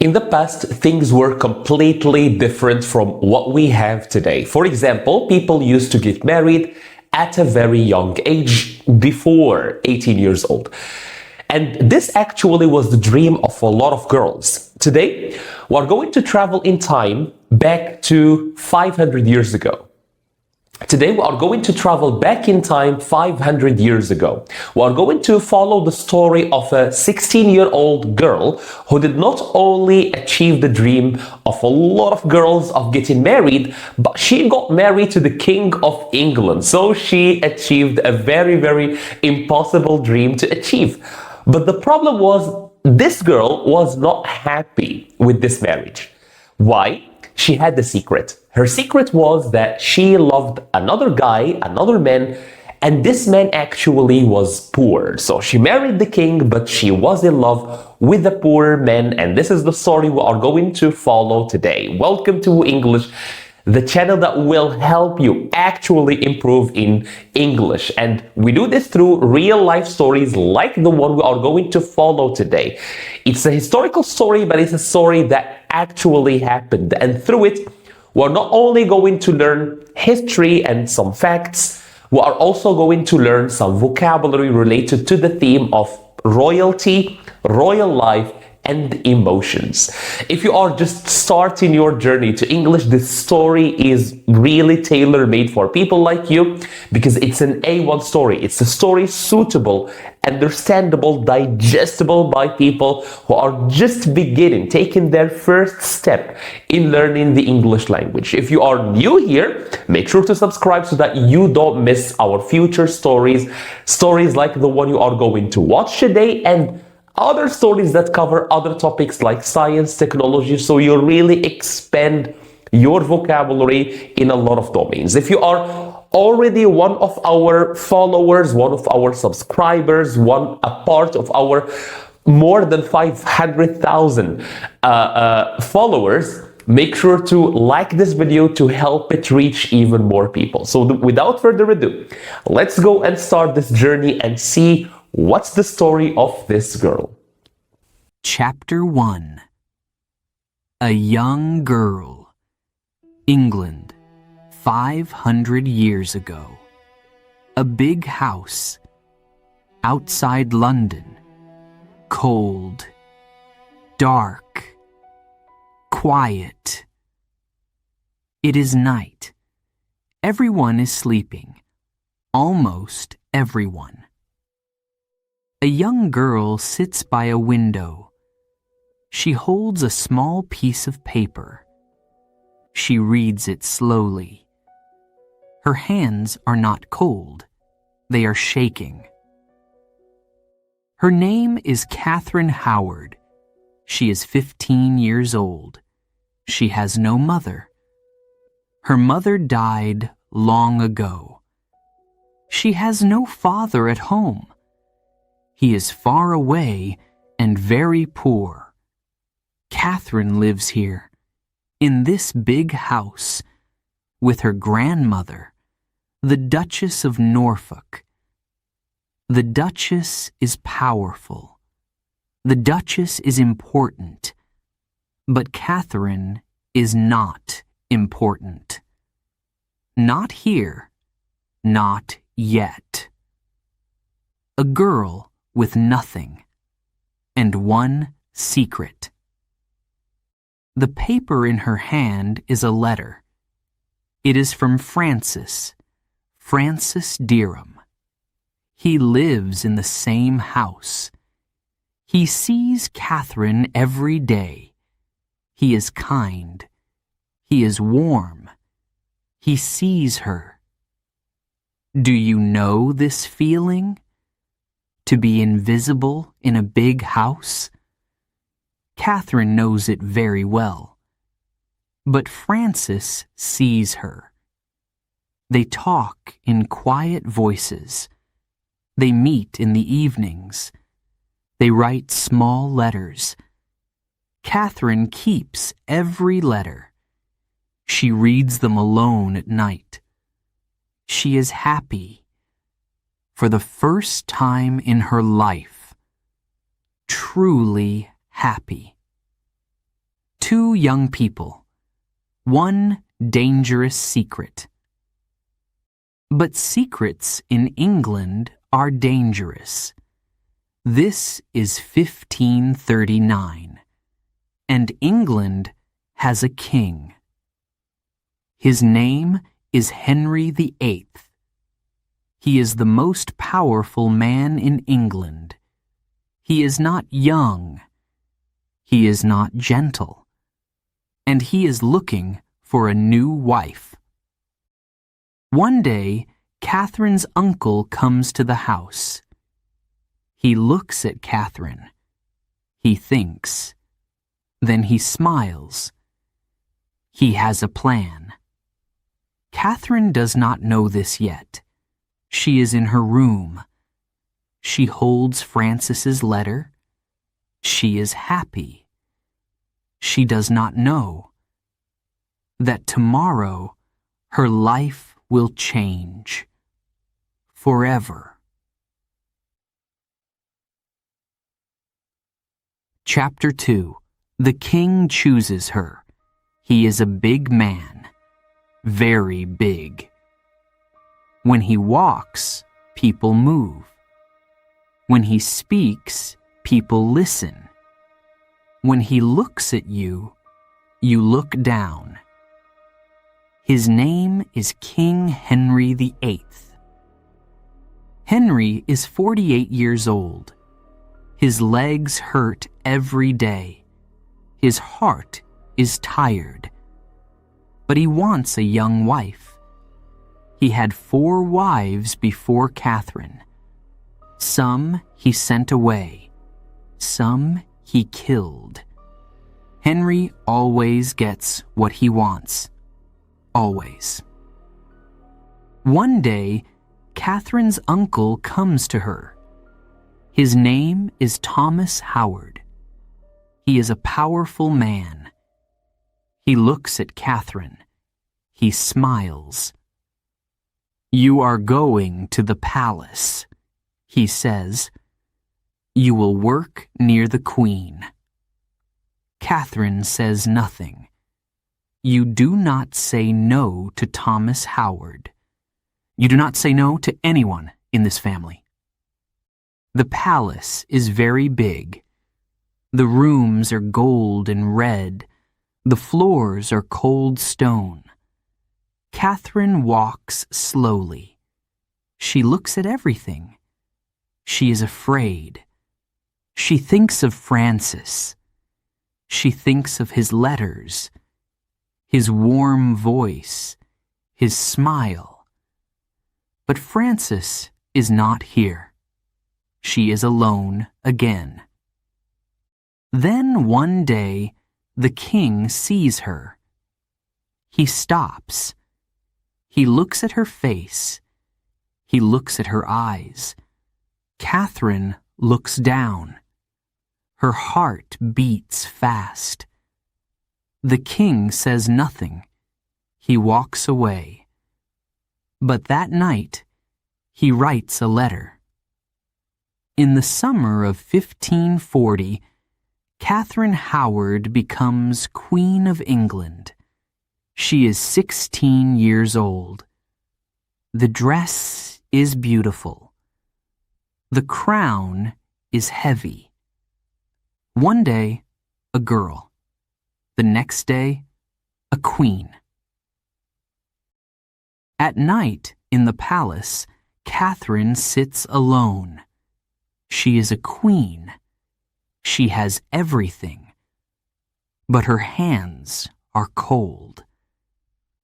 In the past, things were completely different from what we have today. For example, people used to get married at a very young age, before 18 years old. And this actually was the dream of a lot of girls. Today, we're going to travel in time back to 500 years ago. Today, we are going to travel back in time 500 years ago. We are going to follow the story of a 16-year-old girl who did not only achieve the dream of a lot of girls of getting married, but she got married to the King of England. So she achieved a very, very impossible dream to achieve. But the problem was, this girl was not happy with this marriage. Why? She had the secret. Her secret was that she loved another guy, another man, and this man actually was poor. So she married the king, but she was in love with the poor man, and this is the story we are going to follow today. Welcome to English, the channel that will help you actually improve in English. And we do this through real life stories like the one we are going to follow today. It's a historical story, but it's a story that actually happened. And through it, we're not only going to learn history and some facts, we are also going to learn some vocabulary related to the theme of royalty, royal life, and emotions. If you are just starting your journey to English, this story is really tailor-made for people like you because it's an A1 story. It's a story suitable, understandable, digestible by people who are just beginning, taking their first step in learning the English language. If you are new here, make sure to subscribe so that you don't miss our future stories like the one you are going to watch today, and other stories that cover other topics like science, technology, so you really expand your vocabulary in a lot of domains. If you are already one of our followers, one of our subscribers, a part of our more than 500,000 followers, make sure to like this video to help it reach even more people. So without further ado, let's go and start this journey and see what's the story of this girl. Chapter 1. A Young Girl. England, 500 years ago. A big house. Outside London. Cold. Dark. Quiet. It is night. Everyone is sleeping. Almost everyone. A young girl sits by a window. She holds a small piece of paper. She reads it slowly. Her hands are not cold. They are shaking. Her name is Catherine Howard. She is 15 years old. She has no mother. Her mother died long ago. She has no father at home. He is far away and very poor. Catherine lives here, in this big house, with her grandmother, the Duchess of Norfolk. The Duchess is powerful. The Duchess is important. But Catherine is not important. Not here. Not yet. A girl with nothing, and one secret. The paper in her hand is a letter. It is from Francis Derham. He lives in the same house. He sees Catherine every day. He is kind. He is warm. He sees her. Do you know this feeling? To be invisible in a big house? Catherine knows it very well. But Francis sees her. They talk in quiet voices. They meet in the evenings. They write small letters. Catherine keeps every letter. She reads them alone at night. She is happy. For the first time in her life, truly happy. Two young people. One dangerous secret. But secrets in England are dangerous. This is 1539, and England has a king. His name is Henry VIII. He is the most powerful man in England. He is not young. He is not gentle. And he is looking for a new wife. One day, Catherine's uncle comes to the house. He looks at Catherine. He thinks. Then he smiles. He has a plan. Catherine does not know this yet. She is in her room. She holds Francis's letter. She is happy. She does not know that tomorrow her life will change forever. Chapter 2. The king chooses her. He is a big man, very big. When he walks, people move. When he speaks, people listen. When he looks at you, you look down. His name is King Henry VIII. Henry is 48 years old. His legs hurt every day. His heart is tired. But he wants a young wife. He had 4 wives before Catherine. Some he sent away. Some he killed. Henry always gets what he wants. Always. One day, Catherine's uncle comes to her. His name is Thomas Howard. He is a powerful man. He looks at Catherine. He smiles. "You are going to the palace," he says. "You will work near the queen." Catherine says nothing. You do not say no to Thomas Howard. You do not say no to anyone in this family. The palace is very big. The rooms are gold and red. The floors are cold stone. Catherine walks slowly. She looks at everything. She is afraid. She thinks of Francis. She thinks of his letters, his warm voice, his smile. But Francis is not here. She is alone again. Then one day, the king sees her. He stops. He looks at her face. He looks at her eyes. Catherine looks down. Her heart beats fast. The king says nothing. He walks away. But that night, he writes a letter. In the summer of 1540, Catherine Howard becomes Queen of England. She is 16 years old. The dress is beautiful. The crown is heavy. One day, a girl. The next day, a queen. At night, in the palace, Catherine sits alone. She is a queen. She has everything. But her hands are cold.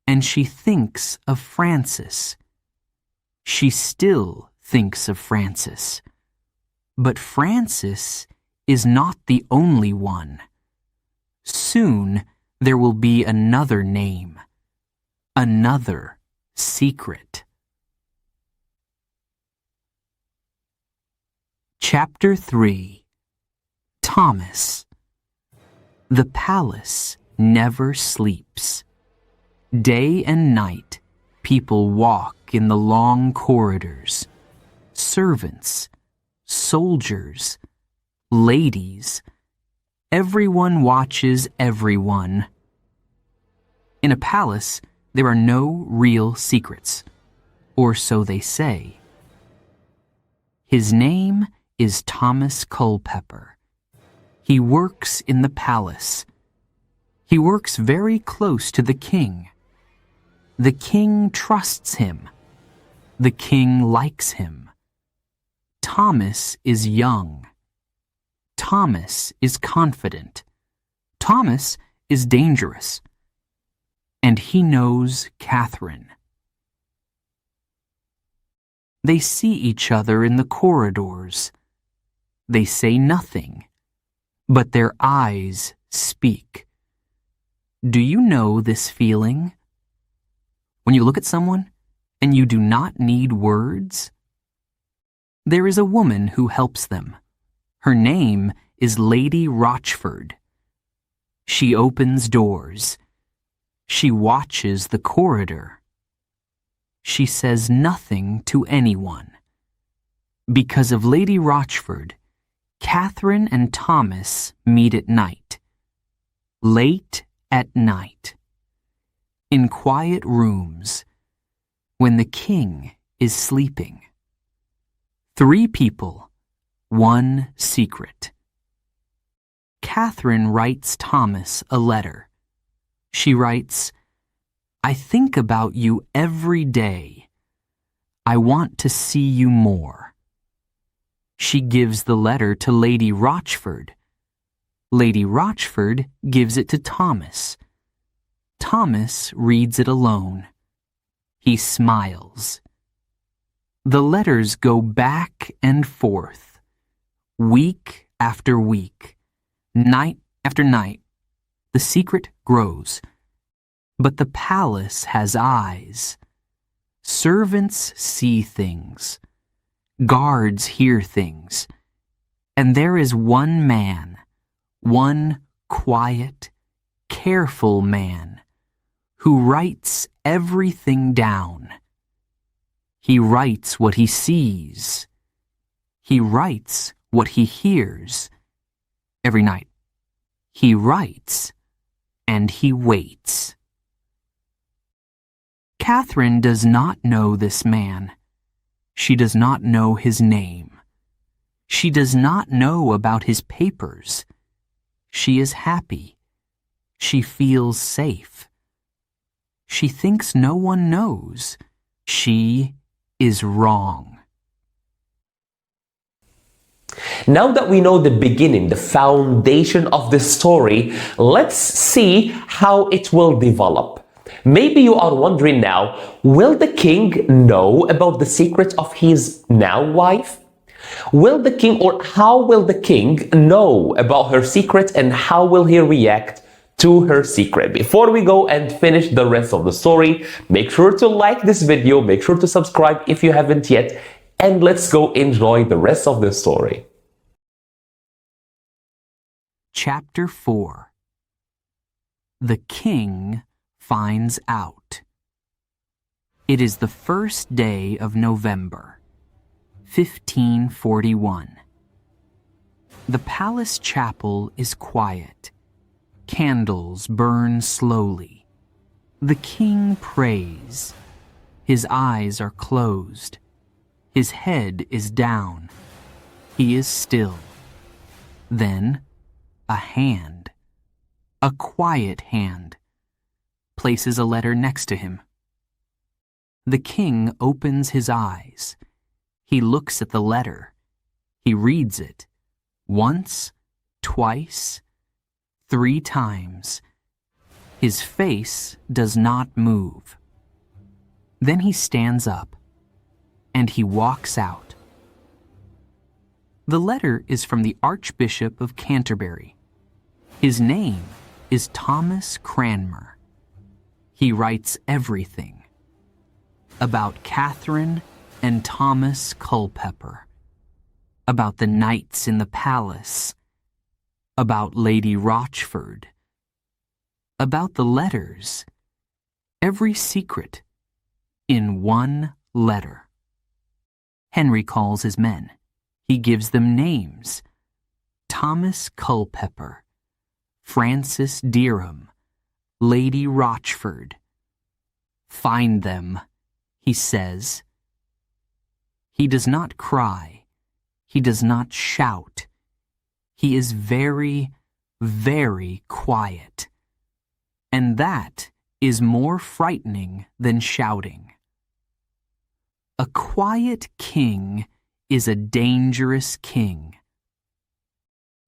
And she thinks of Francis. She still thinks of Francis. But Francis is not the only one. Soon there will be another name, another secret. Chapter 3. Thomas. The palace never sleeps. Day and night, people walk in the long corridors. Servants, soldiers, ladies, Everyone watches everyone. In a palace, there are no real secrets, or so they say. His name is Thomas Culpepper. He works in the palace. He works very close to the king. The king trusts him. The king likes him. Thomas is young. Thomas is confident. Thomas is dangerous. And he knows Catherine. They see each other in the corridors. They say nothing, but their eyes speak. Do you know this feeling? When you look at someone and you do not need words? There is a woman who helps them. Her name is Lady Rochford. She opens doors. She watches the corridor. She says nothing to anyone. Because of Lady Rochford, Catherine and Thomas meet at night. Late at night. In quiet rooms. When the king is sleeping. 3 people, 1 secret. Catherine writes Thomas a letter. She writes, "I think about you every day. I want to see you more." She gives the letter to Lady Rochford. Lady Rochford gives it to Thomas. Thomas reads it alone. He smiles. The letters go back and forth, week after week, night after night. The secret grows. But the palace has eyes. Servants see things. Guards hear things. And there is one man, one quiet, careful man, who writes everything down. He writes what he sees. He writes what he hears. Every night, he writes and he waits. Catherine does not know this man. She does not know his name. She does not know about his papers. She is happy. She feels safe. She thinks no one knows. She is wrong. Now that we know the beginning, the foundation of this story, let's see how it will develop. Maybe you are wondering now, will the king know about the secret of his now wife? Will the king, or how will the king know about her secret, and how will he react to her secret? Before we go and finish the rest of the story, make sure to like this video, make sure to subscribe if you haven't yet, and let's go enjoy the rest of the story. Chapter 4. The king finds out. It is the first day of November, 1541. The palace chapel is quiet. Candles burn slowly. The king prays. His eyes are closed. His head is down. He is still. Then, a hand, a quiet hand, places a letter next to him. The king opens his eyes. He looks at the letter. He reads it. Once, twice, 3 times. His face does not move. Then he stands up, and he walks out. The letter is from the Archbishop of Canterbury. His name is Thomas Cranmer. He writes everything about Catherine and Thomas Culpepper, about the nights in the palace, about Lady Rochford, about the letters, every secret, in one letter. Henry calls his men. He gives them names. Thomas Culpepper, Francis Dereham, Lady Rochford. Find them, he says. He does not cry. He does not shout. He is very, very quiet. And that is more frightening than shouting. A quiet king is a dangerous king.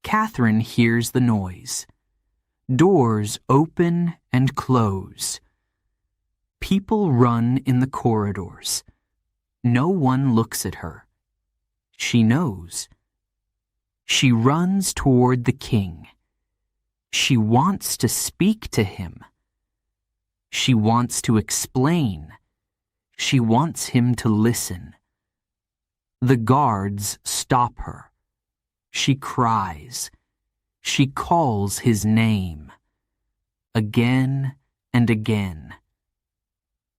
Catherine hears the noise. Doors open and close. People run in the corridors. No one looks at her. She knows. She runs toward the king. She wants to speak to him. She wants to explain. She wants him to listen. The guards stop her. She cries. She calls his name. Again and again.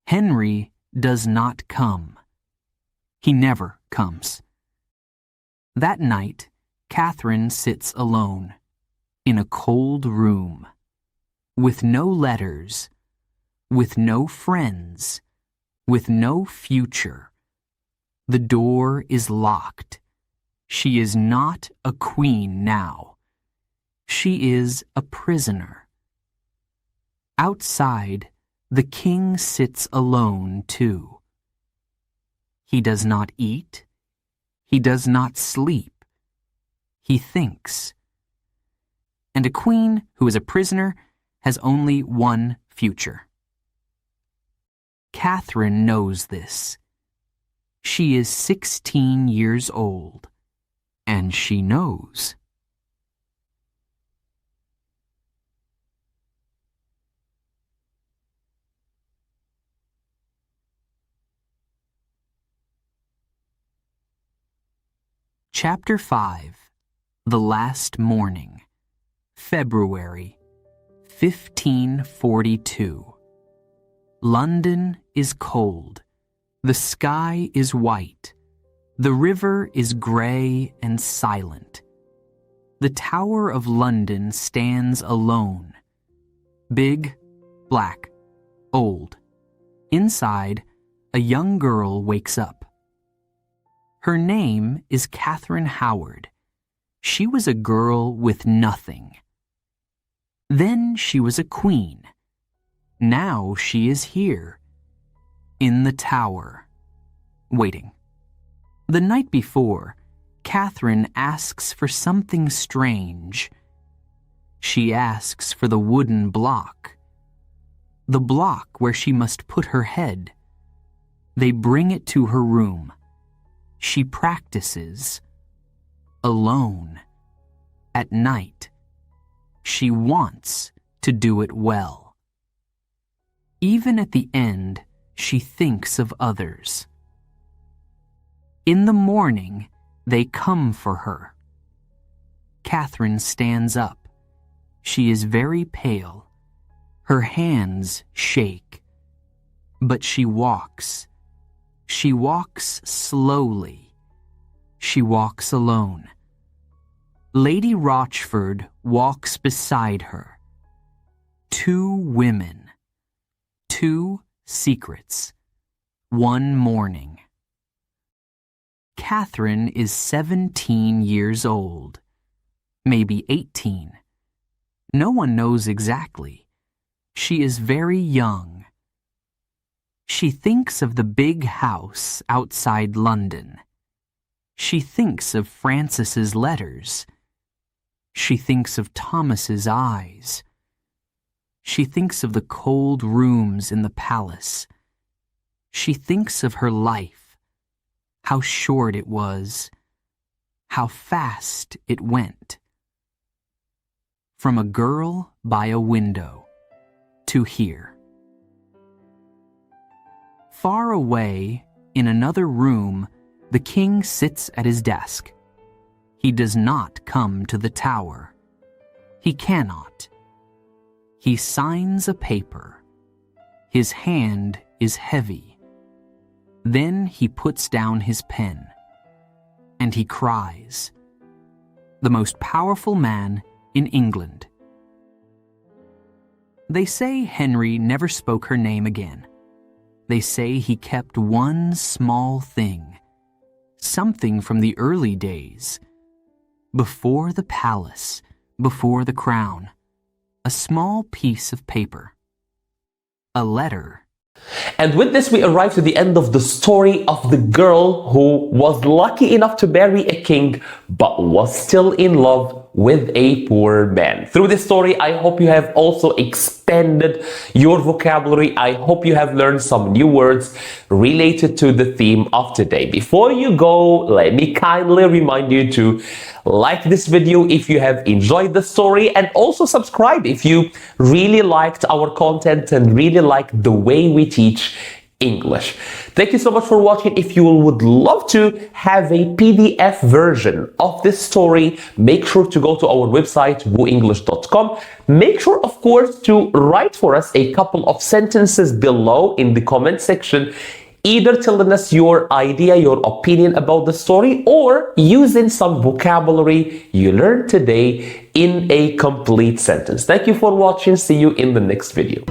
Henry does not come. He never comes. That night, Catherine sits alone, in a cold room, with no letters, with no friends, with no future. The door is locked. She is not a queen now. She is a prisoner. Outside, the king sits alone too. He does not eat. He does not sleep. He thinks. And a queen who is a prisoner has only one future. Catherine knows this. She is 16 years old, and she knows. Chapter 5. The Last Morning. February, 1542. London is cold. The sky is white. The river is gray and silent. The Tower of London stands alone. Big, black, old. Inside, a young girl wakes up. Her name is Catherine Howard. She was a girl with nothing. Then she was a queen. Now she is here, in the tower, waiting. The night before, Catherine asks for something strange. She asks for the wooden block. The block where she must put her head. They bring it to her room. She practices. Alone. At night. She wants to do it well. Even at the end, she thinks of others. In the morning, they come for her. Catherine stands up. She is very pale. Her hands shake. But she walks. She walks slowly. She walks alone. Lady Rochford walks beside her. 2 women. 2 secrets. 1 morning. Catherine is 17 years old. Maybe 18. No one knows exactly. She is very young. She thinks of the big house outside London. She thinks of Francis's letters. She thinks of Thomas's eyes. She thinks of the cold rooms in the palace. She thinks of her life, how short it was, how fast it went. From a girl by a window to here. Far away, in another room, the king sits at his desk. He does not come to the tower. He cannot. He signs a paper. His hand is heavy. Then he puts down his pen. And he cries. The most powerful man in England. They say Henry never spoke her name again. They say he kept one small thing, something from the early days. Before the palace, before the crown, a small piece of paper. A letter. And with this, we arrive to the end of the story of the girl who was lucky enough to marry a king, but was still in love with a poor man. Through this story, I hope you have also expanded your vocabulary. I hope you have learned some new words related to the theme of today. Before you go, let me kindly remind you to like this video if you have enjoyed the story, and also subscribe if you really liked our content and really like the way we teach English. Thank you so much for watching. If you would love to have a PDF version of this story, make sure to go to our website, WooEnglish.com. Make sure, of course, to write for us a couple of sentences below in the comment section, either telling us your idea, your opinion about the story, or using some vocabulary you learned today in a complete sentence. Thank you for watching. See you in the next video.